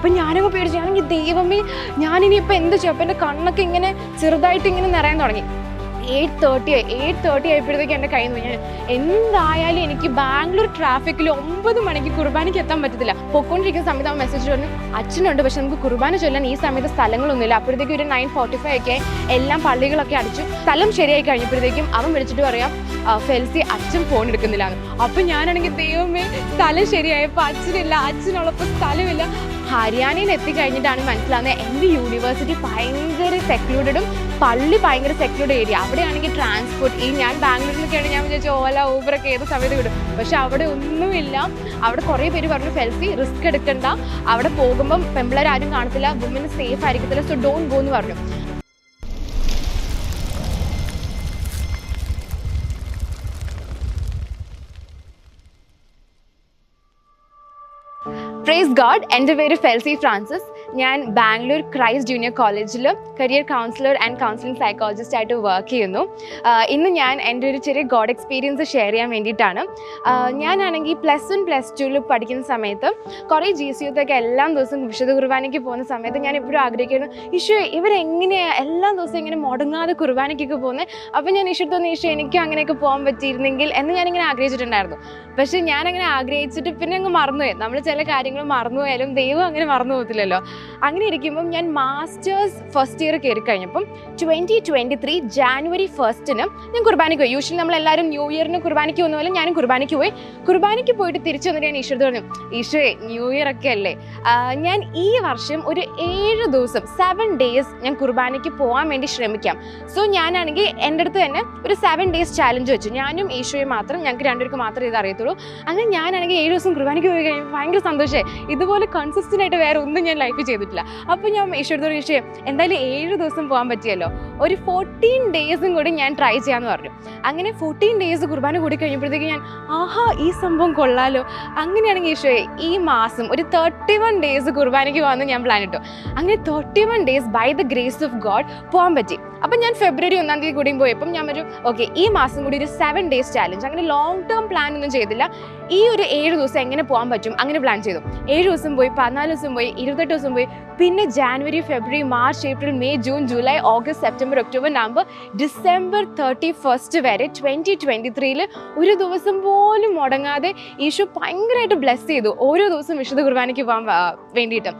അപ്പം ഞാനങ്ങ് പേടിച്ചു. ഞാനെങ്കിൽ ദൈവമേ ഞാനിനിയിപ്പോൾ എന്ത് ചെയ്യും? അപ്പം എൻ്റെ കണ്ണൊക്കെ ഇങ്ങനെ ചെറുതായിട്ട് ഇങ്ങനെ നിറയാൻ തുടങ്ങി. 8:30 ആയപ്പോഴത്തേക്ക് എൻ്റെ കയ്യിൽ നിന്ന് ഞാൻ എന്തായാലും എനിക്ക് ബാംഗ്ലൂർ ട്രാഫിക്കിൽ 9 മണിക്ക് കുർബാനയ്ക്ക് എത്താൻ പറ്റത്തില്ല. പൊയ്ക്കൊണ്ടിരിക്കുന്ന സമയത്ത് അവൻ മെസ്സേജ് പറഞ്ഞു, അച്ഛനുണ്ട്, പക്ഷെ നമുക്ക് കുർബാന ചൊല്ലാൻ ഈ സമയത്ത് സ്ഥലങ്ങളൊന്നുമില്ല. അപ്പോഴത്തേക്കും ഒരു 9:45 ഒക്കെ എല്ലാം പള്ളികളൊക്കെ അടിച്ചു. സ്ഥലം ശരിയായി കഴിഞ്ഞപ്പോഴത്തേക്കും അവൻ വിളിച്ചിട്ട് പറയാം, ഫെൽസി അച്ഛൻ ഫോൺ എടുക്കുന്നില്ലാന്ന്. അപ്പം ഞാനാണെങ്കിൽ ദൈവമേ സ്ഥലം ശരിയായപ്പോൾ അച്ഛനില്ല, അച്ഛനുള്ളപ്പോൾ സ്ഥലമില്ല. ഹരിയാനയിൽ എത്തിക്കഴിഞ്ഞിട്ടാണ് മനസ്സിലാവുന്നത് എൻ്റെ യൂണിവേഴ്സിറ്റി ഭയങ്കര സെക്ലൂഡഡും പള്ളി ഭയങ്കര സെക്ലൂർഡ് ഏരിയ. അവിടെയാണെങ്കിൽ ട്രാൻസ്പോർട്ട് ഞാൻ ബാംഗ്ലൂരിൽ നിന്നൊക്കെയാണ് ഞാൻ വിചാരിച്ചു ഓല ഊബറൊക്കെ ഏത് സമയത്ത് വിടും. പക്ഷെ അവിടെ ഒന്നുമില്ല. അവിടെ കുറേ പേര് പറഞ്ഞു, ഫെൽസി റിസ്ക് എടുക്കണ്ട, അവിടെ പോകുമ്പം പെമ്പിളാരും കാണത്തില്ല, വുമന് സേഫ് ആയിരിക്കത്തില്ല, സോ ഡോണ്ട് ഗോ എന്ന് പറഞ്ഞു. Praise God. എൻ്റെ പേര് ഫെൽസി ഫ്രാൻസിസ്. ഞാൻ ബാംഗ്ലൂർ ക്രൈസ്റ്റ് ജൂനിയർ കോളേജിൽ career councillor and counselling psychologist ആയിട്ട് വർക്ക് ചെയ്യുന്നു. ഇന്ന് ഞാൻ എൻ്റെ ഒരു ചെറിയ ഗോഡ് എക്സ്പീരിയൻസ് ഷെയർ ചെയ്യാൻ വേണ്ടിയിട്ടാണ്. ഞാനാണെങ്കിൽ +1 +2 പഠിക്കുന്ന സമയത്ത് കുറേ GC യൊക്കെ എല്ലാ ദിവസവും വിശുദ്ധ കുർബാനയ്ക്ക് പോകുന്ന സമയത്ത് ഞാൻ എപ്പോഴും ആഗ്രഹിക്കുന്നു, ഈശോ ഇവരെങ്ങനെയാണ് എല്ലാ ദിവസവും ഇങ്ങനെ മുടങ്ങാതെ കുർബാനയ്ക്കൊക്കെ പോകുന്നത്. അപ്പോൾ ഞാൻ ഈശോ തോന്നി, ഈശോ എനിക്ക് അങ്ങനെയൊക്കെ പോകാൻ പറ്റിയിരുന്നെങ്കിൽ എന്ന് ഞാനിങ്ങനെ ആഗ്രഹിച്ചിട്ടുണ്ടായിരുന്നു. പക്ഷേ ഞാനങ്ങനെ ആഗ്രഹിച്ചിട്ട് പിന്നെ അങ്ങ് മറന്നുപോയി. നമ്മൾ ചില കാര്യങ്ങൾ മറന്നുപോയാലും ദൈവം അങ്ങനെ മറന്നു പോകത്തില്ലല്ലോ. അങ്ങനെ ഇരിക്കുമ്പം ഞാൻ മാസ്റ്റേഴ്സ് ഫസ്റ്റ് ഇയർ കയറി കഴിഞ്ഞപ്പം 2023 ജാനുവരി 1 ഞാൻ കുർബാനയ്ക്ക് പോയി. യൂഷ്വലി നമ്മളെല്ലാവരും ന്യൂ ഇയറിന് കുർബാനയ്ക്ക് പോകുന്ന പോലെ ഞാനും കുർബാനയ്ക്ക് പോയി. കുർബാനയ്ക്ക് പോയിട്ട് തിരിച്ചു വന്നിട്ട് ഞാൻ ഈശോയോട് പറഞ്ഞു, ഈശോയെ ന്യൂ ഇയർ ഒക്കെ അല്ലേ, ഞാൻ ഈ വർഷം ഒരു 7 ദിവസം 7 days ഞാൻ കുർബാനയ്ക്ക് പോകാൻ വേണ്ടി ശ്രമിക്കാം. സോ ഞാനാണെങ്കിൽ എൻ്റെ അടുത്ത് തന്നെ ഒരു 7 days ചാലഞ്ച് വെച്ചു. ഞാനും ഈശോയെ മാത്രം, ഞങ്ങൾക്ക് രണ്ടുപേർക്ക് മാത്രമേ ഇത് അറിയത്തുള്ളൂ. അങ്ങനെ ഞാനാണെങ്കിൽ 7 ദിവസം കുർബാനയ്ക്ക് പോയി കഴിഞ്ഞപ്പോൾ ഭയങ്കര സന്തോഷമായി. ഇതുപോലെ കൺസിസ്റ്റൻ്റ് ആയിട്ട് വേറെ ഒന്നും ഞാൻ ലൈഫിൽ ചെയ്തിട്ടില്ല. അപ്പോൾ ഞാൻ ഈശോയോട് ഈശോയെ എന്തായാലും 7 ദിവസം പോകാൻ പറ്റിയല്ലോ, ഒരു 14 days കൂടി ഞാൻ ട്രൈ ചെയ്യാമെന്ന് പറഞ്ഞു. അങ്ങനെ 14 days കുർബാന കൂടി കഴിഞ്ഞപ്പോഴത്തേക്ക് ഞാൻ ഈ സംഭവം കൊള്ളാലോ. അങ്ങനെയാണെങ്കിൽ ഈശോയെ ഈ മാസം ഒരു 31 days കുർബാനയ്ക്ക് പോകാമെന്ന് ഞാൻ പ്ലാൻ ഇട്ടു. അങ്ങനെ 31 days by the grace of God പോകാൻ പറ്റി. അപ്പം ഞാൻ ഫെബ്രുവരി 1 കൂടിയും പോയപ്പം ഞാൻ ഒരു ഓക്കെ ഈ മാസം കൂടി ഒരു 7 days ചാലഞ്ച്. അങ്ങനെ ലോങ് ടേം പ്ലാൻ ഒന്നും ചെയ്തില്ല. ഈ ഒരു 7 ദിവസം എങ്ങനെ പോകാൻ പറ്റും അങ്ങനെ പ്ലാൻ ചെയ്തു. 7 ദിവസം പോയി, 14 ദിവസം പോയി, 28 ദിവസം പോയി. പിന്നെ January, February, March, April, May, June, July, August, September, October, November, December 31 വരെ 2023 ഒരു ദിവസം പോലും മുടങ്ങാതെ ഈശോ ഭയങ്കരമായിട്ട് ബ്ലെസ് ചെയ്തു. ഓരോ ദിവസം വിശുദ്ധ കുർബാനയ്ക്ക് പോകാൻ വേണ്ടിയിട്ട്.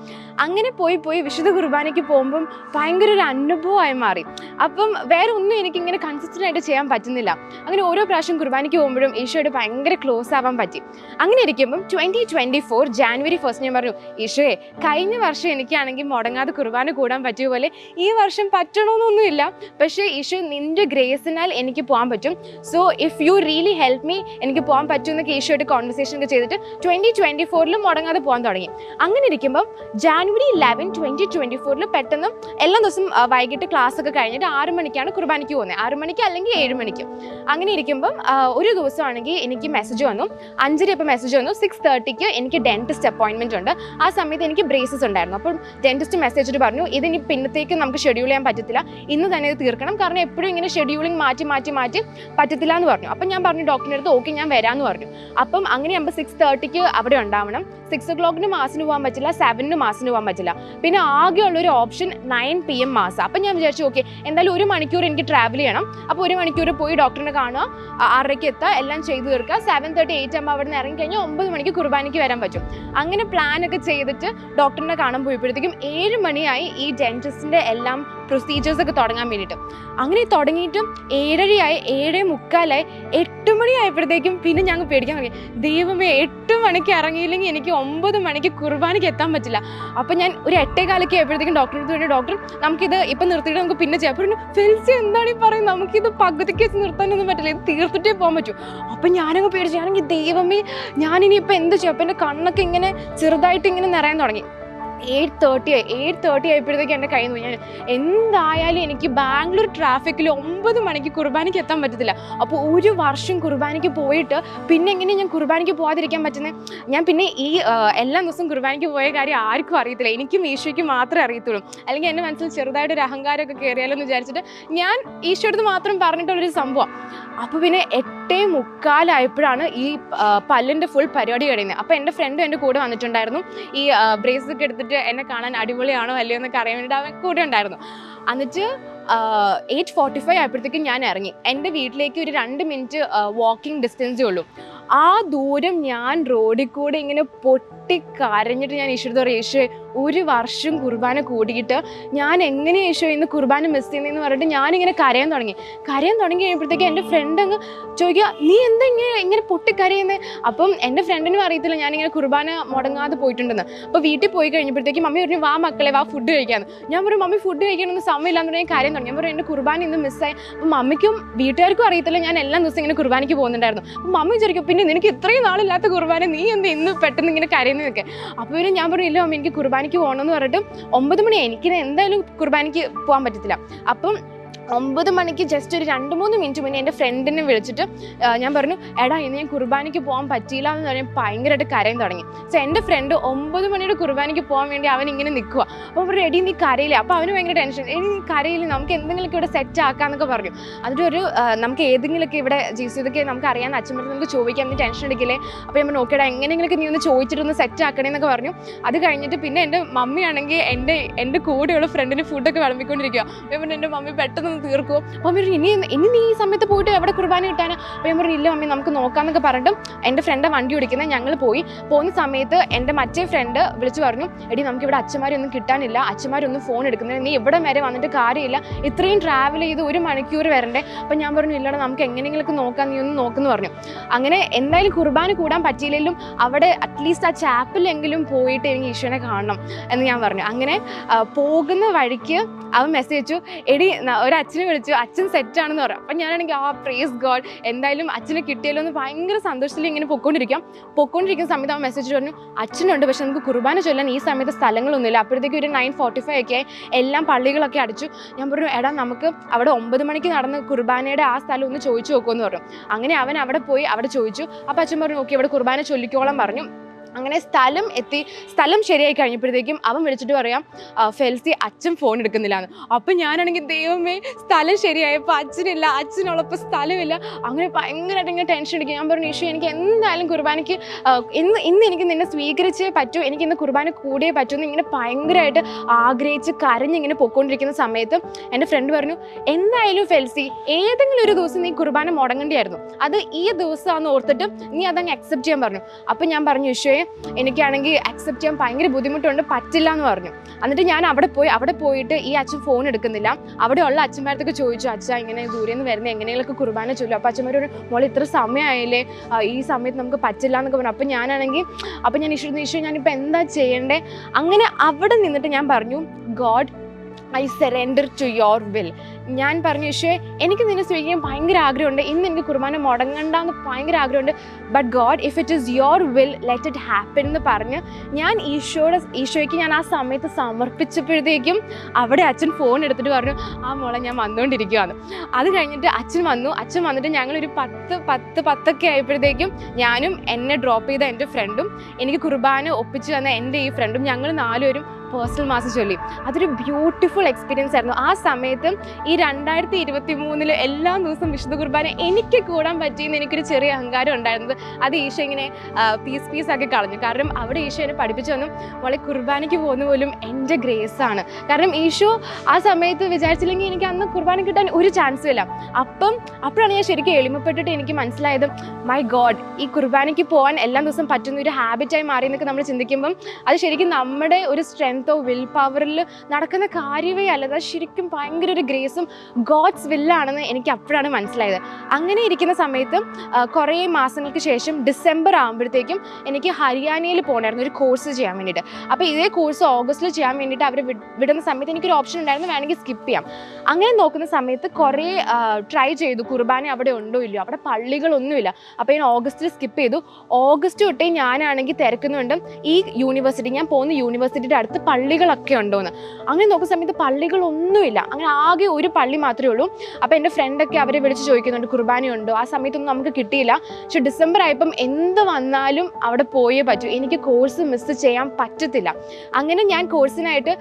അങ്ങനെ പോയി വിശുദ്ധ കുർബാനയ്ക്ക് പോകുമ്പം ഭയങ്കര ഒരു അനുഭവമായി മാറി. അപ്പം വേറെ ഒന്നും എനിക്കിങ്ങനെ കൺസിസ്റ്റൻ്റ് ആയിട്ട് ചെയ്യാൻ പറ്റുന്നില്ല. അങ്ങനെ ഓരോ പ്രാവശ്യം കുർബാനയ്ക്ക് പോകുമ്പോഴും ഈശോയോട് ഭയങ്കര ക്ലോസ് ആവാൻ പറ്റി. അങ്ങനെ ഇരിക്കുമ്പം 2024 ജാനുവരി 1 ഞാൻ പറഞ്ഞു, ഈശോയെ കഴിഞ്ഞ വർഷം എനിക്കാണെങ്കിൽ മുടങ്ങാതെ കുർബാന കൂടാൻ പറ്റിയ പോലെ ഈ വർഷം പറ്റണമെന്നൊന്നുമില്ല, പക്ഷേ ഈശോ നിൻ്റെ ഗ്രേസിനാൽ എനിക്ക് പോകാൻ പറ്റും. So if you really help me, എനിക്ക് പോകാൻ പറ്റുമെന്നൊക്കെ ഈശോയുടെ കോൺവെർസേഷൻ ഒക്കെ ചെയ്തിട്ട് 2024 മുടങ്ങാതെ പോകാൻ തുടങ്ങി. അങ്ങനെ ഇരിക്കുമ്പം ജാനുവരി 11, 2024 പെട്ടെന്ന് എല്ലാ ദിവസവും വൈകിട്ട് ക്ലാസ് ഒക്കെ കഴിഞ്ഞിട്ട് 6 മണിക്കാണ് കുർബാനയ്ക്ക് പോകുന്നത്. 6 മണിക്ക് അല്ലെങ്കിൽ 7 മണിക്ക്. അങ്ങനെ ഇരിക്കുമ്പം ഒരു ദിവസമാണെങ്കിൽ എനിക്ക് മെസ്സേജ് വന്നു, 5:30 മെസ്സേജ് വന്നു, 6:30 എനിക്ക് ഡെന്റിസ്റ്റ് അപ്പോയിൻമെൻറ്റ് ഉണ്ട്. ആ സമയത്ത് എനിക്ക് ബ്രേസസ് ഉണ്ടായിരുന്നു. അപ്പം ഡെന്റിസ്റ്റ് മെസ്സേജ് പറഞ്ഞു, ഇതിനി പിന്നത്തേക്ക് നമുക്ക് ഷെഡ്യൂൾ ചെയ്യാൻ പറ്റത്തില്ല, ഇന്ന് തന്നെ ഇത് തീർക്കണം, കാരണം എപ്പോഴും ഇങ്ങനെ ഷെഡ്യൂളിങ് മാറ്റി പറ്റത്തില്ല എന്ന് പറഞ്ഞു. അപ്പം ഞാൻ പറഞ്ഞു ഡോക്ടറിൻ്റെ അടുത്ത് ഓക്കെ ഞാൻ വരാമെന്ന് പറഞ്ഞു. അപ്പം അങ്ങനെ ആകുമ്പോൾ 6:30 അവിടെ ഉണ്ടാവണം. 6 o'clock മാസിന് പോകാൻ പറ്റില്ല, 7 മാസിന് പോകാൻ പറ്റില്ല. പിന്നെ ആകെയുള്ളൊരു ഓപ്ഷൻ 9 PM മാസം. അപ്പം ഞാൻ വിചാരിച്ചു ഓക്കെ എന്തായാലും 1 മണിക്കൂർ എനിക്ക് ട്രാവൽ ചെയ്യണം. അപ്പോൾ 1 മണിക്കൂർ പോയി ഡോക്ടറിനെ കാണുക, 6:30 എത്തുക, എല്ലാം ചെയ്ത് തീർക്കുക. 7:30, 8 ആകുമ്പോൾ അവിടെ നിന്ന് ഇറങ്ങി കഴിഞ്ഞാൽ 9 മണിക്ക് കുർബാനയ്ക്ക് വരാൻ പറ്റും. അങ്ങനെ പ്ലാനൊക്കെ ചെയ്തിട്ട് ഡോക്ടറിനെ കാണാൻ പോയപ്പോഴത്തേക്കും 7 മണിയായി ഈ ഡെന്റിസ്റ്റിൻ്റെ എല്ലാം പ്രൊസീജിയേഴ്സ് ഒക്കെ തുടങ്ങാൻ വേണ്ടിയിട്ട്. അങ്ങനെ തുടങ്ങിയിട്ടും 7:30 7:45 8 മണി ആയപ്പോഴത്തേക്കും പിന്നെ ഞങ്ങൾ പേടിക്കാൻ തുടങ്ങി. ദൈവമേ 8 മണിക്ക് ഇറങ്ങിയില്ലെങ്കിൽ എനിക്ക് 9 മണിക്ക് കുർബാനയ്ക്ക് എത്താൻ പറ്റില്ല. അപ്പം ഞാൻ ഒരു 8:15 ആയപ്പോഴത്തേക്കും ഡോക്ടറിന് വേണ്ടി ഡോക്ടർ നമുക്കിത് ഇപ്പം നിർത്തിയിട്ട് നമുക്ക് പിന്നെ ചെയ്യാം. അപ്പോൾ ഫെൽസി എന്താണ് ഈ പറയുന്നത്, നമുക്കിത് പകുതിക്ക് വെച്ച് നിർത്താനൊന്നും പറ്റില്ല, ഇത് തീർത്തിട്ടേ പോകാൻ പറ്റൂ. അപ്പം ഞാനങ്ങ് പേടിച്ചു. ഞാനെങ്കിൽ ദൈവമേ ഞാനിനിയിപ്പോൾ എന്ത് ചെയ്യും? അപ്പം എൻ്റെ കണ്ണൊക്കെ ഇങ്ങനെ ചെറുതായിട്ട് ഇങ്ങനെ നിറയാൻ തുടങ്ങി. 8:30 ആയപ്പോഴത്തേക്ക് എൻ്റെ കയ്യിൽ നിന്ന് ഞാൻ എന്തായാലും എനിക്ക് ബാംഗ്ലൂർ ട്രാഫിക്കിൽ 9 മണിക്ക് കുർബാനയ്ക്ക് എത്താൻ പറ്റത്തില്ല. അപ്പോൾ ഒരു വർഷം കുർബാനയ്ക്ക് പോയിട്ട് പിന്നെ എങ്ങനെ ഞാൻ കുർബാനയ്ക്ക് പോകാതിരിക്കാൻ പറ്റുന്നത്? ഞാൻ പിന്നെ ഈ എല്ലാ ദിവസവും കുർബാനയ്ക്ക് പോയ കാര്യം ആർക്കും അറിയത്തില്ല, എനിക്കും ഈശോയ്ക്ക് മാത്രമേ അറിയത്തുള്ളൂ. അല്ലെങ്കിൽ എൻ്റെ മനസ്സിൽ ചെറുതായിട്ടൊരു അഹങ്കാരമൊക്കെ കയറിയാലോ എന്ന് വിചാരിച്ചിട്ട് ഞാൻ ഈശോയുടെ മാത്രം പറഞ്ഞിട്ടുള്ളൊരു സംഭവം. അപ്പോൾ പിന്നെ 8:45 ആയപ്പോഴാണ് ഈ പല്ലിൻ്റെ ഫുൾ പരിപാടി കഴിയുന്നത്. അപ്പോൾ എൻ്റെ ഫ്രണ്ടും എൻ്റെ കൂടെ വന്നിട്ടുണ്ടായിരുന്നു. ഈ ബ്രേസൊക്കെ എടുത്തിട്ട് വേണ്ടിയിട്ട് എന്നെ കാണാൻ അടിപൊളിയാണോ അല്ലയോ എന്നൊക്കെ അറിയാൻ വേണ്ടിയിട്ട് അവൻ കൂടെ ഉണ്ടായിരുന്നു. എന്നിട്ട് 8:45 ആയപ്പോഴത്തേക്കും ഞാൻ ഇറങ്ങി. എൻ്റെ വീട്ടിലേക്ക് ഒരു 2 മിനിറ്റ് വാക്കിംഗ് ഡിസ്റ്റൻസേ ഉള്ളൂ. ആ ദൂരം ഞാൻ റോഡിൽ കൂടെ ഇങ്ങനെ പൊട്ടിക്കരഞ്ഞിട്ട് ഞാൻ ഈശോയോട് പറയും, ഈശോയെ ഒരു വർഷം കുർബാന കൂടിയിട്ട് ഞാൻ എങ്ങനെ ഈശോ ഇന്ന് കുർബാന മിസ് ചെയ്യുന്നതെന്ന് പറഞ്ഞിട്ട് ഞാനിങ്ങനെ കരയാൻ തുടങ്ങി കഴിയുമ്പോഴത്തേക്കും എൻ്റെ ഫ്രണ്ട് അങ്ങ് ചോദിക്കുക, നീ എന്താ ഇങ്ങനെ പൊട്ടിക്കരയുന്നത്? അപ്പം എൻ്റെ ഫ്രണ്ടിനും അറിയത്തില്ല ഞാനിങ്ങനെ കുർബാന മുടങ്ങാതെ പോയിട്ടുണ്ടെന്ന്. അപ്പോൾ വീട്ടിൽ പോയി കഴിഞ്ഞപ്പോഴത്തേക്കും മമ്മി പറഞ്ഞു, വാ മക്കളെ വാ ഫുഡ് കഴിക്കാമെന്ന്. ഞാൻ പറഞ്ഞു, മമ്മി ഫുഡ് കഴിക്കാനൊന്നും സമയമില്ലാന്ന് പറഞ്ഞാൽ കാര്യം തുടങ്ങി. ഞാൻ പറഞ്ഞു, എൻ്റെ കുർബാന ഇന്ന് മിസ്സായി. അപ്പം മമ്മിക്കും വീട്ടുകാർക്കും അറിയത്തില്ല ഞാൻ എല്ലാ ദിവസവും ഇങ്ങനെ കുർബാനയ്ക്ക് പോകുന്നുണ്ടായിരുന്നു. അപ്പം മമ്മി വിചാരിക്കും, പിന്നെ നിനക്ക് ഇത്രയും നാളില്ലാത്ത കുർബാന നീ എന്താ ഇന്ന് പെട്ടെന്ന് ഇങ്ങനെ കരയുന്നതൊക്കെ. അപ്പോൾ പിന്നെ ഞാൻ പറഞ്ഞു, ഇല്ല മമ്മി എനിക്ക് കുർബാനയ്ക്ക് പോകണമെന്ന് പറഞ്ഞിട്ട് 9 മണി എനിക്ക് എന്തായാലും കുർബാനയ്ക്ക് പോകാൻ പറ്റത്തില്ല. അപ്പം 9 മണിക്ക് ജസ്റ്റ് ഒരു 2-3 മിനിറ്റ് മുന്നേ എൻ്റെ ഫ്രണ്ടിനെ വിളിച്ചിട്ട് ഞാൻ പറഞ്ഞു, എടാ ഇന്ന് ഞാൻ കുർബാനയ്ക്ക് പോകാൻ പറ്റിയില്ല എന്ന് പറഞ്ഞാൽ ഭയങ്കരമായിട്ട് കരയാൻ തുടങ്ങി. സോ എൻ്റെ ഫ്രണ്ട് 9 മണിയുടെ കുർബാനയ്ക്ക് പോകാൻ വേണ്ടി അവൻ ഇങ്ങനെ നിൽക്കുക. അപ്പോൾ പറഞ്ഞു, എടി നീ കരയില്ലേ? അപ്പോൾ അവന് ഭയങ്കര ടെൻഷൻ, എടി നീ കരയില്ലേ, നമുക്ക് എന്തെങ്കിലുമൊക്കെ ഇവിടെ സെറ്റ് ആക്കാമെന്നൊക്കെ പറഞ്ഞു. എന്നിട്ട് നമുക്ക് ഏതെങ്കിലുമൊക്കെ ഇവിടെ ഇതൊക്കെ നമുക്ക് അറിയാമെന്ന് അച്ഛൻ പറഞ്ഞ് നമുക്ക് ചോദിക്കാം, നീ ടെൻഷൻ എടുക്കില്ലേ? അപ്പോൾ ഞാൻ പറഞ്ഞു, ഓക്കേടാ എങ്ങനെയെങ്കിലൊക്കെ നീ ഒന്ന് ചോദിച്ചിട്ടൊന്ന് സെറ്റ് ആക്കണേ എന്നൊക്കെ പറഞ്ഞു. അത് കഴിഞ്ഞിട്ട് പിന്നെ എൻ്റെ മമ്മിയാണെങ്കിൽ എൻ്റെ കൂടെയുള്ള ഫ്രണ്ടിന് ഫുഡൊക്കെ വിളമ്പിക്കൊണ്ടിരിക്കുക. ഞാൻ പറഞ്ഞു, എൻ്റെ മമ്മി പെട്ടെന്ന് തീർക്കുമോ? അപ്പോൾ പറഞ്ഞു, ഇനി നീ ഈ സമയത്ത് പോയിട്ട് എവിടെ കുർബാന കിട്ടാനാ? അപ്പോൾ ഞാൻ പറഞ്ഞു, ഇല്ല മമ്മി നമുക്ക് നോക്കാമെന്നൊക്കെ പറഞ്ഞിട്ട് എൻ്റെ ഫ്രണ്ട് വണ്ടി ഓടിക്കുന്നത് ഞങ്ങൾ പോകുന്ന സമയത്ത് എൻ്റെ മറ്റേ ഫ്രണ്ട് വിളിച്ചു പറഞ്ഞു, എടി നമുക്കിവിടെ അച്ഛന്മാരൊന്നും കിട്ടാനില്ല, അച്ഛന്മാരൊന്നും ഫോൺ എടുക്കുന്നില്ല, നീ ഇവിടെ വരെ വന്നിട്ട് കാര്യമില്ല, ഇത്രയും ട്രാവൽ ചെയ്ത് 1 മണിക്കൂർ വരണ്ടേ. അപ്പം ഞാൻ പറഞ്ഞു, ഇല്ലടാ നമുക്ക് എങ്ങനെയെങ്കിലൊക്കെ നോക്കാം, നീ ഒന്ന് നോക്കുന്നു പറഞ്ഞു. അങ്ങനെ എന്തായാലും കുർബാന കൂടാൻ പറ്റിയില്ലെങ്കിലും അവിടെ അറ്റ്ലീസ്റ്റ് ആ ചാപ്പലിലെങ്കിലും പോയിട്ട് എനിക്ക് ഈശോനെ കാണണം എന്ന് ഞാൻ പറഞ്ഞു. അങ്ങനെ പോകുന്ന വഴിക്ക് അവൻ മെസ്സേജ് അയച്ചു, എടി ഒരു അച്ഛനെ വിളിച്ചു, അച്ഛൻ സെറ്റാണെന്ന് പറഞ്ഞു. അപ്പം ഞാനാണെങ്കിൽ പ്രേസ് ഗോഡ് എന്തായാലും അച്ഛനെ കിട്ടിയല്ലോ എന്ന് ഭയങ്കര സന്തോഷത്തിൽ ഇങ്ങനെ പൊക്കോണ്ടിരിക്കുന്ന സമയത്ത് അവൻ മെസ്സേജ് പറഞ്ഞു, അച്ഛനുണ്ട് പക്ഷെ നമുക്ക് കുർബാന ചൊല്ലാൻ ഈ സമയത്ത് സ്ഥലങ്ങളൊന്നുമില്ല. അപ്പോഴത്തേക്കും ഒരു 9:45 ഒക്കെ ആയി, എല്ലാം പള്ളികളൊക്കെ അടച്ചു. ഞാൻ പറഞ്ഞു, എടാ നമുക്ക് അവിടെ 9 മണിക്ക് നടന്ന കുർബാനയുടെ ആ സ്ഥലം ഒന്ന് ചോദിച്ചു നോക്കുമെന്ന് പറഞ്ഞു. അങ്ങനെ അവൻ അവിടെ പോയി അവിടെ ചോദിച്ചു. അപ്പോൾ അച്ഛൻ പറഞ്ഞു, ഓക്കെ ഇവിടെ കുർബാന ചൊല്ലിക്കോളം പറഞ്ഞു. അങ്ങനെ സ്ഥലം ശരിയായി കഴിഞ്ഞപ്പോഴത്തേക്കും അവൻ വിളിച്ചിട്ട് പറയാം, ഫെൽസി അച്ഛൻ ഫോൺ എടുക്കുന്നില്ല എന്ന്. അപ്പം ഞാനാണെങ്കിൽ ദൈവമേ സ്ഥലം ശരിയായപ്പോൾ അച്ഛനില്ല, അച്ഛനുള്ളപ്പോൾ സ്ഥലമില്ല. അങ്ങനെ ഭയങ്കരമായിട്ട് ഇങ്ങനെ ടെൻഷൻ അടിക്കും. ഞാൻ പറഞ്ഞു, ഈശോ എനിക്ക് എന്തായാലും കുർബാനയ്ക്ക് ഇന്ന് എനിക്ക് നിന്നെ സ്വീകരിച്ചേ പറ്റൂ, എനിക്ക് ഇന്ന് കുർബാന കൂടിയേ പറ്റൂ എന്ന് ഇങ്ങനെ ഭയങ്കരമായിട്ട് ആഗ്രഹിച്ച് കരഞ്ഞിങ്ങനെ പൊയ്ക്കൊണ്ടിരിക്കുന്ന സമയത്ത് എൻ്റെ ഫ്രണ്ട് പറഞ്ഞു, എന്തായാലും ഫെൽസി ഏതെങ്കിലും ഒരു ദിവസം നീ കുർബാന മുടങ്ങേണ്ടിയായിരുന്നു, അത് ഈ ദിവസമാണെന്ന് ഓർത്തിട്ട് നീ അതങ്ങ് അക്സെപ്റ്റ് ചെയ്യാൻ പറഞ്ഞു. അപ്പം ഞാൻ പറഞ്ഞു, ഈശോയെ എനിക്കാണെങ്കിൽ അക്സെപ്റ്റ് ചെയ്യാൻ ഭയങ്കര ബുദ്ധിമുട്ടുണ്ട്, പറ്റില്ല എന്ന് പറഞ്ഞു. എന്നിട്ട് ഞാൻ അവിടെ പോയിട്ട് ഈ അച്ഛൻ ഫോൺ എടുക്കുന്നില്ല. അവിടെയുള്ള അച്ഛന്മാരത്തൊക്കെ ചോദിച്ചു, അച്ഛാ ഇങ്ങനെ ദൂരെ നിന്ന് വരുന്ന എങ്ങനെയൊക്കെ കുർബാന ചൊല്ലും. അപ്പോൾ അച്ഛന്മാരോട് മോളെ ഇത്ര സമയമായില്ലേ, ഈ സമയത്ത് നമുക്ക് പറ്റില്ല എന്നൊക്കെ പറഞ്ഞു. അപ്പം ഞാൻ ഈശോ ഞാനിപ്പോൾ എന്താ ചെയ്യണ്ടേ? അങ്ങനെ അവിടെ നിന്നിട്ട് ഞാൻ പറഞ്ഞു, God I surrender to your will. ഞാൻ പറഞ്ഞു, ഈശോയെ എനിക്ക് നിന്നെ സ്വീകരിക്കാൻ ഭയങ്കര ആഗ്രഹമുണ്ട്, ഇന്ന് എനിക്ക് കുർബാന മുടങ്ങണ്ടെന്ന് ഭയങ്കര ആഗ്രഹമുണ്ട്, but God if it is your will let it happen എന്ന് പറഞ്ഞ് ഞാൻ ഈശോയ്ക്ക് ഞാൻ ആ സമയത്ത് സമർപ്പിച്ചപ്പോഴത്തേക്കും അവിടെ അച്ഛൻ ഫോൺ എടുത്തിട്ട് പറഞ്ഞു, ആ മോളെ ഞാൻ വന്നുകൊണ്ടിരിക്കുകയാണ്. അത് കഴിഞ്ഞിട്ട് അച്ഛൻ വന്നിട്ട് ഞങ്ങളൊരു 10 ആയപ്പോഴത്തേക്കും ഞാനും എന്നെ ഡ്രോപ്പ് ചെയ്ത എൻ്റെ ഫ്രണ്ടും എനിക്ക് കുർബാന ഒപ്പിച്ച് തന്ന എൻ്റെ ഈ ഫ്രണ്ടും ഞങ്ങൾ 4 പേരും പേഴ്സണൽ മാസ് ചൊല്ലി. അതൊരു ബ്യൂട്ടിഫുൾ എക്സ്പീരിയൻസ് ആയിരുന്നു. ആ സമയത്ത് ഈ 2023 എല്ലാ ദിവസവും വിശുദ്ധ കുർബാന എനിക്ക് കൂടാൻ പറ്റിയെന്ന് എനിക്കൊരു ചെറിയ അഹങ്കാരം ഉണ്ടായിരുന്നത് അത് ഈശോ ഇങ്ങനെ പീസാക്കി കളഞ്ഞു. കാരണം അവിടെ ഈശോ എന്നെ പഠിപ്പിച്ചു വന്നു, മോളെ കുർബാനയ്ക്ക് പോകുന്ന പോലും എൻ്റെ ഗ്രേസാണ്. കാരണം ഈശോ ആ സമയത്ത് വിചാരിച്ചില്ലെങ്കിൽ എനിക്ക് അന്ന് കുർബാന കിട്ടാൻ ഒരു ചാൻസും ഇല്ല. അപ്പോഴാണ് ഞാൻ ശരിക്കും എളിമപ്പെട്ടിട്ട് എനിക്ക് മനസ്സിലായത്, മൈ ഗോഡ് ഈ കുർബാനയ്ക്ക് പോകാൻ എല്ലാ ദിവസവും പറ്റുന്ന ഒരു ഹാബിറ്റായി മാറി എന്നൊക്കെ നമ്മൾ ചിന്തിക്കുമ്പം അത് ശരിക്കും നമ്മുടെ ഒരു സ്ട്രെങ്തോ വിൽ പവറിൽ നടക്കുന്ന കാര്യമേ അല്ല, അത് ശരിക്കും ഭയങ്കര ഒരു ഗ്രേസും ഗോഡ്സ് വില്ലാണെന്ന് എനിക്ക് അപ്പോഴാണ് മനസ്സിലായത്. അങ്ങനെ ഇരിക്കുന്ന സമയത്ത് കുറേ മാസങ്ങൾക്ക് ശേഷം ഡിസംബർ ആകുമ്പോഴത്തേക്കും എനിക്ക് ഹരിയാനയിൽ പോകണമായിരുന്നു ഒരു കോഴ്സ് ചെയ്യാൻ വേണ്ടിയിട്ട്. അപ്പോൾ ഇതേ കോഴ്സ് ഓഗസ്റ്റിൽ ചെയ്യാൻ വേണ്ടിയിട്ട് അവർ വിടുന്ന സമയത്ത് എനിക്കൊരു ഓപ്ഷൻ ഉണ്ടായിരുന്നു, വേണമെങ്കിൽ സ്കിപ്പ് ചെയ്യാം. അങ്ങനെ നോക്കുന്ന സമയത്ത് കുറേ ട്രൈ ചെയ്തു, കുർബാന അവിടെ ഉണ്ടോ ഇല്ലയോ, അവിടെ പള്ളികളൊന്നുമില്ല. അപ്പോൾ ഞാൻ ഓഗസ്റ്റിൽ സ്കിപ്പ് ചെയ്തു. ഓഗസ്റ്റ് തൊട്ടേ ഞാനാണെങ്കിൽ തിരക്കുന്നുണ്ട് ഈ യൂണിവേഴ്സിറ്റി, ഞാൻ പോകുന്ന യൂണിവേഴ്സിറ്റിയുടെ അടുത്ത് പള്ളികളൊക്കെ ഉണ്ടോയെന്ന്. അങ്ങനെ നോക്കുന്ന സമയത്ത് പള്ളികളൊന്നുമില്ല, അങ്ങനെ ആകെ ഒരു പള്ളി മാത്രമേ ഉള്ളൂ. അപ്പോൾ എൻ്റെ ഫ്രണ്ടൊക്കെ അവരെ വിളിച്ച് ചോദിക്കുന്നുണ്ട് കുർബാനയുണ്ടോ. ആ സമയത്തൊന്നും നമുക്ക് കിട്ടിയില്ല. പക്ഷെ ഡിസംബർ ആയപ്പം എന്ത് വന്നാലും അവിടെ പോയേ പറ്റൂ, എനിക്ക് കോഴ്സ് മിസ് ചെയ്യാൻ പറ്റത്തില്ല. അങ്ങനെ ഞാൻ കോഴ്സിനായിട്ട്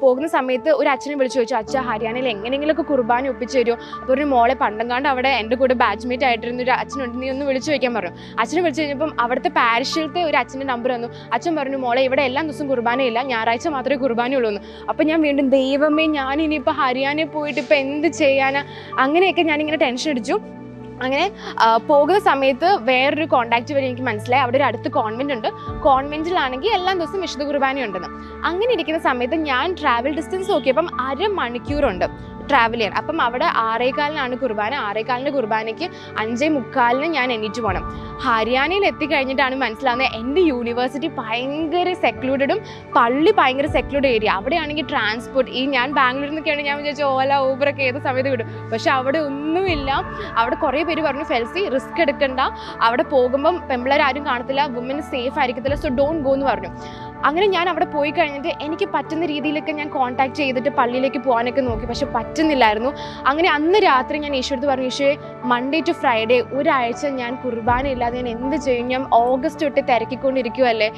പോകുന്ന സമയത്ത് ഒരു അച്ഛനെ വിളിച്ച് ചോദിച്ചു, അച്ഛാ ഹരിയാനയിൽ എങ്ങനെയെങ്കിലുമൊക്കെ കുർബാന ഒപ്പിച്ച് തരുമോ. അപ്പോൾ ഒരു മോളെ പണ്ടങ്ങാണ്ട് അവിടെ എൻ്റെ കൂടെ ബാച്ച്മേറ്റ് ആയിട്ടിരുന്ന ഒരു അച്ഛനുണ്ട്, നീ ഒന്ന് വിളിച്ച് ചോദിക്കാൻ പറഞ്ഞു. അച്ഛനെ വിളിച്ച് കഴിഞ്ഞപ്പം അവിടുത്തെ പാരിഷിലത്തെ ഒരു അച്ഛൻ്റെ നമ്പർ വന്നു. അച്ഛൻ പറഞ്ഞു, മോളെ ഇവിടെ എല്ലാ ദിവസവും കുർബാനയില്ല, ഞായറാഴ്ച മാത്രമേ കുർബാനയുള്ളൂ എന്ന്. അപ്പം ഞാൻ വീണ്ടും ദൈവമേ ഞാൻ ഇനിയിപ്പോൾ ഹരിയാനയിൽ പോയിട്ട് ഇപ്പോൾ എന്ത് ചെയ്യാനാ, അങ്ങനെയൊക്കെ ഞാനിങ്ങനെ ടെൻഷൻ അടിച്ചു. അങ്ങനെ പോകുന്ന സമയത്ത് വേറൊരു കോൺടാക്റ്റ് വരെ എനിക്ക് മനസ്സിലായി, അവിടെ ഒരു അടുത്ത് കോൺവെൻറ്റ് ഉണ്ട്, കോൺവെൻറ്റിലാണെങ്കിൽ എല്ലാ ദിവസവും വിശുദ്ധ കുർബാനയുണ്ടെന്ന്. അങ്ങനെ ഇരിക്കുന്ന സമയത്ത് ഞാൻ ട്രാവൽ ഡിസ്റ്റൻസ് നോക്കിയപ്പം 1/2 മണിക്കൂറുണ്ട് ട്രാവൽ ചെയ്യാൻ. അപ്പം അവിടെ 6:15 കുർബാന, 6:15 കുർബാനയ്ക്ക് 5:45 ഞാൻ എണീറ്റ് പോകണം. ഹരിയാനയിൽ എത്തിക്കഴിഞ്ഞിട്ടാണ് മനസ്സിലാവുന്നത് എൻ്റെ യൂണിവേഴ്സിറ്റി ഭയങ്കര സെക്ലൂഡഡും പള്ളി ഭയങ്കര സെക്ലൂഡ് ഏരിയ. അവിടെയാണെങ്കിൽ ട്രാൻസ്പോർട്ട്, ഞാൻ ബാംഗ്ലൂരിൽ നിന്നൊക്കെയാണ് ഞാൻ വിചാരിച്ചു ഓല ഊബറൊക്കെ ഏത് സമയത്ത് കിട്ടും, പക്ഷെ അവിടെ ഒന്നുമില്ല. അവിടെ കുറേ പേര് പറഞ്ഞു ഫെൽസി റിസ്ക് എടുക്കണ്ട, അവിടെ പോകുമ്പം പെമ്പിളരാരും കാണത്തില്ല, വുമൻ സേഫ് ആയിരിക്കത്തില്ല, സോ ഡോണ്ട് ഗോ എന്ന് പറഞ്ഞു. അങ്ങനെ ഞാൻ അവിടെ പോയി കഴിഞ്ഞിട്ട് എനിക്ക് പറ്റുന്ന രീതിയിലൊക്കെ ഞാൻ കോൺടാക്ട് ചെയ്തിട്ട് പള്ളിയിലേക്ക് പോകാനൊക്കെ നോക്കി, പക്ഷെ പറ്റുന്നില്ലായിരുന്നു. അങ്ങനെ അന്ന് രാത്രി ഞാൻ ഈശോയോട് പറഞ്ഞു, ഈശോയെ മൺഡേ ടു ഫ്രൈഡേ ഒരാഴ്ച ഞാൻ കുർബാന ഇല്ലാതെ ഞാൻ എന്ത് ചെയ്യും, ഞാൻ ഓഗസ്റ്റ് തൊട്ട് തിരക്കിക്കൊണ്ടിരിക്കുമല്ലേ.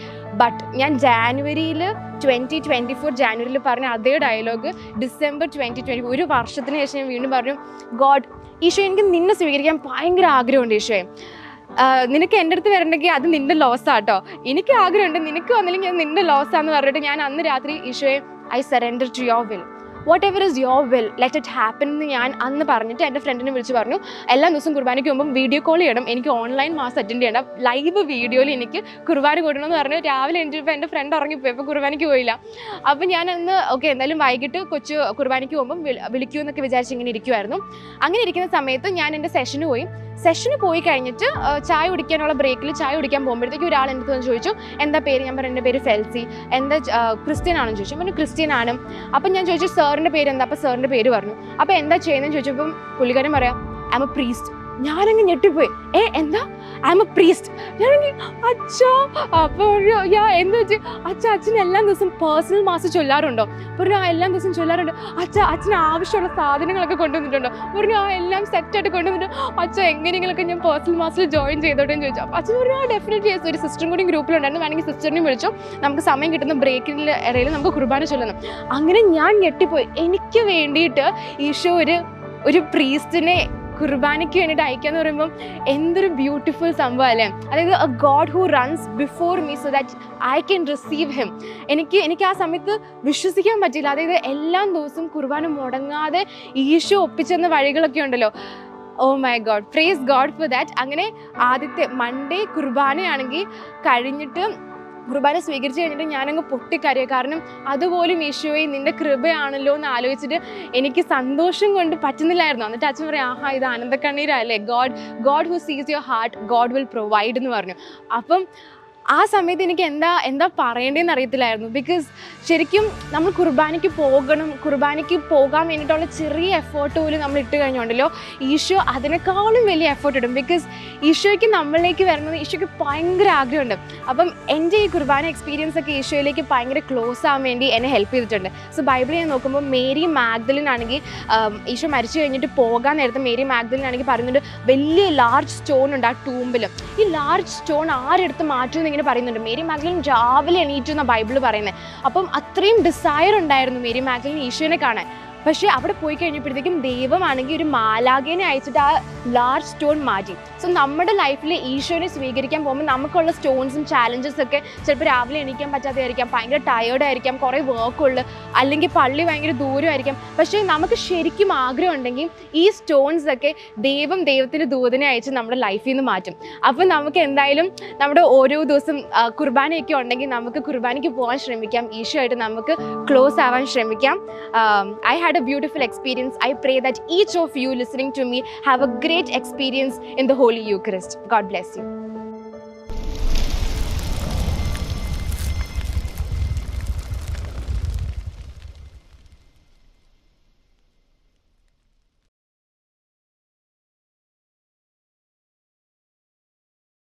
ബട്ട് ഞാൻ ജാനുവരിയിൽ 2024 ജാനുവരിയിൽ പറഞ്ഞ അതേ ഡയലോഗ് ഡിസംബർ 2020 ഒരു വർഷത്തിന് ശേഷം ഞാൻ വീണ്ടും പറഞ്ഞു, ഗോഡ് ഈശോ എനിക്ക് നിന്നെ സ്വീകരിക്കാൻ ഭയങ്കര ആഗ്രഹമുണ്ട് ഈശോയെ, നിനക്ക് എൻ്റെ അടുത്ത് വരണ്ടെങ്കിൽ അത് നിൻ്റെ ലോസാട്ടോ, എനിക്ക് ആഗ്രഹമുണ്ട്, നിനക്ക് വന്നില്ലെങ്കിൽ അത് നിൻ്റെ ലോസാന്ന് പറഞ്ഞിട്ട് ഞാൻ അന്ന് രാത്രി ഈശോയെ I surrender to your will, whatever is your will let it happen എന്ന് ഞാൻ അന്ന് പറഞ്ഞിട്ട് എൻ്റെ ഫ്രണ്ടിനെ വിളിച്ച് പറഞ്ഞു, എല്ലാ ദിവസവും കുർബാനയ്ക്ക് മുമ്പും വീഡിയോ കോൾ ചെയ്യണം, എനിക്ക് ഓൺലൈൻ മാസ് അറ്റൻഡ് ചെയ്യണം, ലൈവ് വീഡിയോയിൽ എനിക്ക് കുർബാന കൂടണമെന്ന് പറഞ്ഞു. രാവിലെ എണീറ്റപ്പോൾ എൻ്റെ ഫ്രണ്ട് ഉറങ്ങിപ്പോയി, അപ്പോൾ കുർബാനയ്ക്ക് പോയില്ല. അപ്പോൾ ഞാൻ അന്ന് ഓക്കെ എന്തായാലും വൈകിട്ട് കൊച്ചു കുർബാനയ്ക്ക് പോകുമ്പം വിളിക്കൂ എന്നൊക്കെ വിചാരിച്ച് ഇങ്ങനെ ഇരിക്കുമായിരുന്നു. അങ്ങനെ ഇരിക്കുന്ന സമയത്ത് ഞാൻ എൻ്റെ സെഷന് പോയി കഴിഞ്ഞിട്ട് ചായ കുടിക്കാനുള്ള ബ്രേക്കിൽ ചായ കുടിക്കാൻ പോകുമ്പോഴത്തേക്ക് ഒരാൾ എൻ്റെ അടുത്ത് ചോദിച്ചു എന്താ പേര്, ഞാൻ പറഞ്ഞു എൻ്റെ പേര് ഫെൽസി, എന്താ ക്രിസ്ത്യൻ ആണെന്ന് ചോദിച്ചു. പറഞ്ഞു ക്രിസ്ത്യൻ ആണ്. അപ്പം ഞാൻ ചോദിച്ചു സാറിൻ്റെ പേര് എന്താ, അപ്പോൾ സാറിൻ്റെ പേര് പറഞ്ഞു. അപ്പോൾ എന്താ ചെയ്യുന്നതെന്ന് ചോദിച്ചപ്പം പുള്ളിക്കാരൻ പറയാം ഐ എം എ പ്രീസ്റ്റ്. ഞാനങ്ങ് ഞെട്ടിപ്പോയി, എന്താ ഐ എം എ പ്രീസ്റ്റ്? ഞാനെങ്കിൽ അച്ഛാ, അപ്പോൾ എന്താ വെച്ച് അച്ഛന് എല്ലാ ദിവസവും പേഴ്സണൽ മാസ് ചൊല്ലാറുണ്ടോ? പറഞ്ഞു എല്ലാ ദിവസവും ചൊല്ലാറുണ്ട്. അച്ഛന് ആവശ്യമുള്ള സാധനങ്ങളൊക്കെ കൊണ്ടുവന്നിട്ടുണ്ടോ? പറഞ്ഞു എല്ലാം സെറ്റായിട്ട് കൊണ്ടുവന്നിട്ട് എങ്ങനെയെങ്കിലൊക്കെ ഞാൻ പേഴ്സണൽ മാസിൽ ജോയിൻ ചെയ്തോട്ടെ എന്ന് ചോദിച്ചു. അച്ഛൻ പറഞ്ഞു ഡെഫിനറ്റ്ലി യെസ്, ഒരു സിസ്റ്ററും കൂടി ഗ്രൂപ്പിലുണ്ടായിരുന്നു, വേണമെങ്കിൽ സിസ്റ്ററിനെയും വിളിച്ചു, നമുക്ക് സമയം കിട്ടുന്ന ബ്രേക്കിൻ്റെ ഇടയിൽ നമുക്ക് കുർബാന ചൊല്ലണം. അങ്ങനെ ഞാൻ ഞെട്ടിപ്പോയി. എനിക്ക് വേണ്ടിയിട്ട് ഈശോ ഒരു പ്രീസ്റ്റിനെ കുർബാനയ്ക്ക് വേണ്ടിയിട്ട് അയക്കാന്ന് പറയുമ്പം എന്തൊരു ബ്യൂട്ടിഫുൾ സംഭവം അല്ലേ. അതായത് A God who runs before me so that I can receive him. എനിക്ക് ആ സമയത്ത് വിശ്വസിക്കാൻ പറ്റില്ല. അതായത് എല്ലാ ദിവസവും കുർബാന മുടങ്ങാതെ ഈശോ ഒപ്പിച്ചെന്ന വഴികളൊക്കെ ഉണ്ടല്ലോ. Oh my God, praise God for that. അങ്ങനെ ആദ്യത്തെ മൺഡേ കുർബാനയാണെങ്കിൽ കഴിഞ്ഞിട്ട് കുർബാന സ്വീകരിച്ച് കഴിഞ്ഞിട്ട് ഞാനങ്ങ് പൊട്ടിക്കരയുക. കാരണം അതുപോലും ഈശോയെ നിൻ്റെ കൃപയാണല്ലോ എന്ന് എനിക്ക് സന്തോഷം കൊണ്ട് പറ്റുന്നില്ലായിരുന്നു. എന്നിട്ട് അച്ഛൻ പറയാം ആഹാ ഇത് ആനന്ദക്കണ്ണീരല്ലേ, ഗോഡ് ഹു സീസ് your heart God will provide എന്ന് പറഞ്ഞു. അപ്പം ആ സമയത്ത് എനിക്ക് എന്താ പറയേണ്ടതെന്ന് അറിയത്തില്ലായിരുന്നു. ബിക്കോസ് ശരിക്കും നമ്മൾ കുർബാനയ്ക്ക് പോകാൻ വേണ്ടിയിട്ടുള്ള ചെറിയ എഫേർട്ട് പോലും നമ്മൾ ഇട്ട് കഴിഞ്ഞുണ്ടല്ലോ, ഈശോ അതിനേക്കാളും വലിയ എഫേർട്ട് ഇടും. ബിക്കോസ് ഈശോയ്ക്ക് നമ്മളിലേക്ക് വരുന്നത് ഈശോയ്ക്ക് ഭയങ്കര ആഗ്രഹമുണ്ട്. അപ്പം എൻ്റെ ഈ കുർബാന എക്സ്പീരിയൻസ് ഒക്കെ ഈശോയിലേക്ക് ഭയങ്കര ക്ലോസ് ആവാൻ വേണ്ടി എന്നെ ഹെൽപ്പ് ചെയ്തിട്ടുണ്ട്. സോ ബൈബിളിൽ ഞാൻ നോക്കുമ്പോൾ മേരി മാഗ്ദലിൻ ആണെങ്കിൽ ഈശോ മരിച്ചു കഴിഞ്ഞിട്ട് പോകാൻ നേരത്തെ മേരി മാഗ്ദലിൻ ആണെങ്കിൽ പറയുന്നുണ്ട് വലിയ ലാർജ് സ്റ്റോൺ ഉണ്ട് ആ ടൂമ്പിൽ. ഈ ലാർജ് സ്റ്റോൺ ആരെടുത്ത് മാറ്റുമെന്ന് ഇങ്ങനെ പറയുന്നുണ്ട്. മേരി മാഗ്ദലിൻ രാവിലെ എണീറ്റു എന്നാണ് ബൈബിൾ പറയുന്നത്. അപ്പം അത്രയും ഡിസയർ ഉണ്ടായിരുന്നു മേരി മാഗ്ദലിൻ ഈശോനെ കാണാൻ. പക്ഷേ അവിടെ പോയി കഴിഞ്ഞപ്പോഴത്തേക്കും ദൈവമാണെങ്കിൽ ഒരു മാലാഖേനെ അയച്ചിട്ട് ആ ലാർജ് സ്റ്റോൺ മാറ്റി. സോ നമ്മുടെ ലൈഫിൽ ഈശോനെ സ്വീകരിക്കാൻ പോകുമ്പോൾ നമുക്കുള്ള സ്റ്റോൺസും ചാലഞ്ചസും ഒക്കെ ചിലപ്പോൾ രാവിലെ എണീക്കാൻ പറ്റാത്തതായിരിക്കാം, ഭയങ്കര ടയേർഡായിരിക്കാം, കുറേ വർക്കുള്ളു, അല്ലെങ്കിൽ പള്ളി ഭയങ്കര ദൂരമായിരിക്കാം. പക്ഷേ നമുക്ക് ശരിക്കും ആഗ്രഹം ഉണ്ടെങ്കിൽ ഈ സ്റ്റോൺസ് ഒക്കെ ദൈവത്തിൻ്റെ ദൂതനെ അയച്ച് നമ്മുടെ ലൈഫിൽ നിന്ന് മാറ്റും. അപ്പം നമുക്ക് എന്തായാലും നമ്മുടെ ഓരോ ദിവസം കുർബാനയൊക്കെ ഉണ്ടെങ്കിൽ നമുക്ക് കുർബാനയ്ക്ക് പോകാൻ ശ്രമിക്കാം, ഈശോ ആയിട്ട് നമുക്ക് ക്ലോസ് ആവാൻ ശ്രമിക്കാം. I had a beautiful experience. I pray that each of you listening to me have a great experience in the Holy Eucharist. God bless you.